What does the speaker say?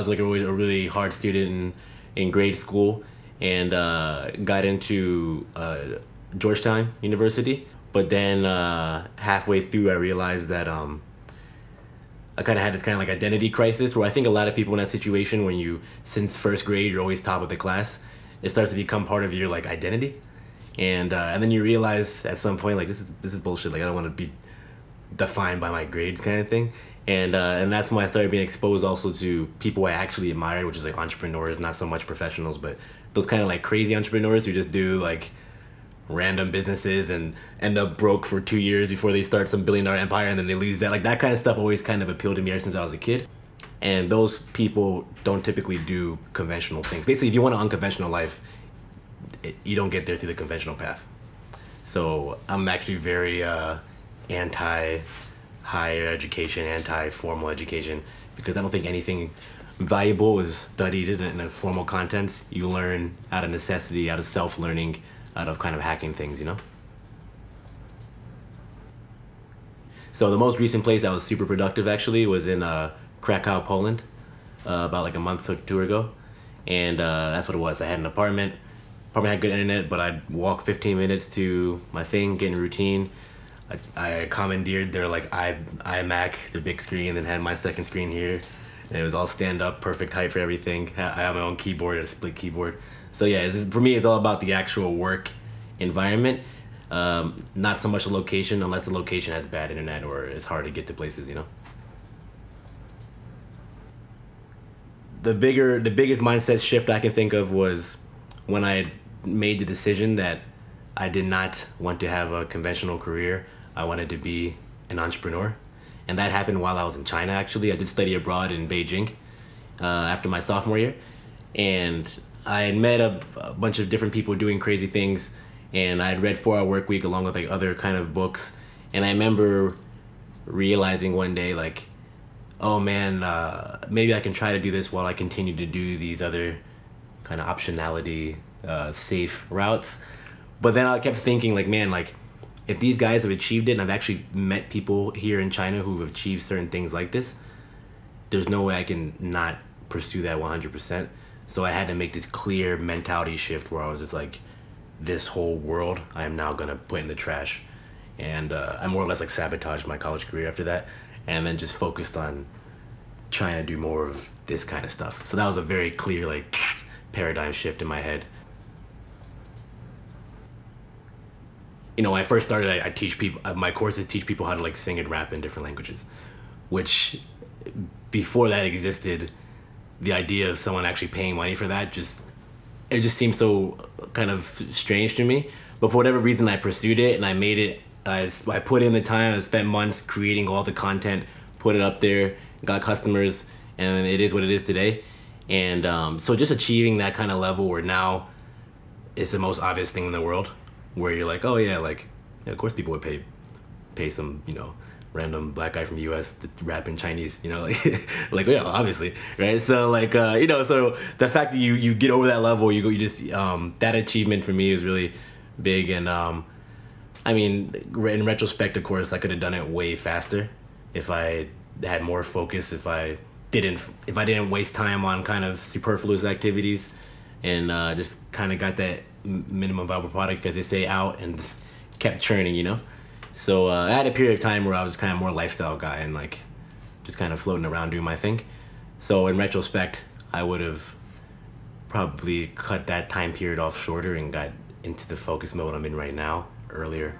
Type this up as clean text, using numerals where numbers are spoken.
was like a really hard student in grade school, and got into Georgetown University. But then halfway through, I realized that I kind of had this kind of like identity crisis, where I think a lot of people in that situation, when you, since first grade, you're always top of the class, it starts to become part of your like identity, and then you realize at some point, like, this is bullshit. Like, I don't want to be defined by my grades, kind of thing. And that's when I started being exposed also to people I actually admired, which is like entrepreneurs, not so much professionals, but those kind of like crazy entrepreneurs who just do like random businesses and end up broke for 2 years before they start some billion-dollar empire, and then they lose that. Like, that kind of stuff always kind of appealed to me ever since I was a kid. And those people don't typically do conventional things. Basically, if you want an unconventional life, you don't get there through the conventional path. So I'm actually very anti-higher education, anti-formal education, because I don't think anything valuable is studied in a formal content. You learn out of necessity, out of self-learning, out of kind of hacking things, you know? So the most recent place that was super productive actually was in Krakow, Poland, about like a month or two ago. And that's what it was. I had an apartment. Apartment had good internet, but I'd walk 15 minutes to my thing, get in routine. I commandeered their like iMac, the big screen, then had my second screen here. And it was all stand up, perfect height for everything. I have my own keyboard, a split keyboard. So yeah, for me, it's all about the actual work environment. Not so much the location, unless the location has bad internet or it's hard to get to places, you know? The biggest mindset shift I can think of was when I made the decision that I did not want to have a conventional career. I wanted to be an entrepreneur. And that happened while I was in China, actually. I did study abroad in Beijing after my sophomore year. And I had met a bunch of different people doing crazy things. And I had read 4 Hour Workweek along with like other kind of books. And I remember realizing one day, like, oh man, maybe I can try to do this while I continue to do these other kind of optionality, safe routes. But then I kept thinking, like, man, like, if these guys have achieved it, and I've actually met people here in China who have achieved certain things like this, there's no way I can not pursue that 100%. So I had to make this clear mentality shift where I was just like, this whole world I am now gonna put in the trash. And I more or less like sabotaged my college career after that, and then just focused on trying to do more of this kind of stuff. So that was a very clear like paradigm shift in my head. You know, when I first started, I teach people, my courses teach people how to like sing and rap in different languages, which before that existed, the idea of someone actually paying money for that it just seemed so kind of strange to me. But for whatever reason, I pursued it and I made it. I put in the time. I spent months creating all the content, put it up there, got customers, and it is what it is today. And so just achieving that kind of level where now it's the most obvious thing in the world, where you're like, oh yeah, like, yeah, of course people would pay some, you know, random black guy from the US to rap in Chinese, you know, like, like, yeah, obviously, right? So like, you know, so the fact that you get over that level, you just, that achievement for me is really big. And I mean, in retrospect, of course, I could have done it way faster if I had more focus, if I didn't waste time on kind of superfluous activities, and just kind of got that minimum viable product, as they say, out, and just kept churning, you know? So I had a period of time where I was kind of more lifestyle guy and like just kind of floating around doing my thing. So in retrospect, I would have probably cut that time period off shorter and got into the focus mode I'm in right now earlier.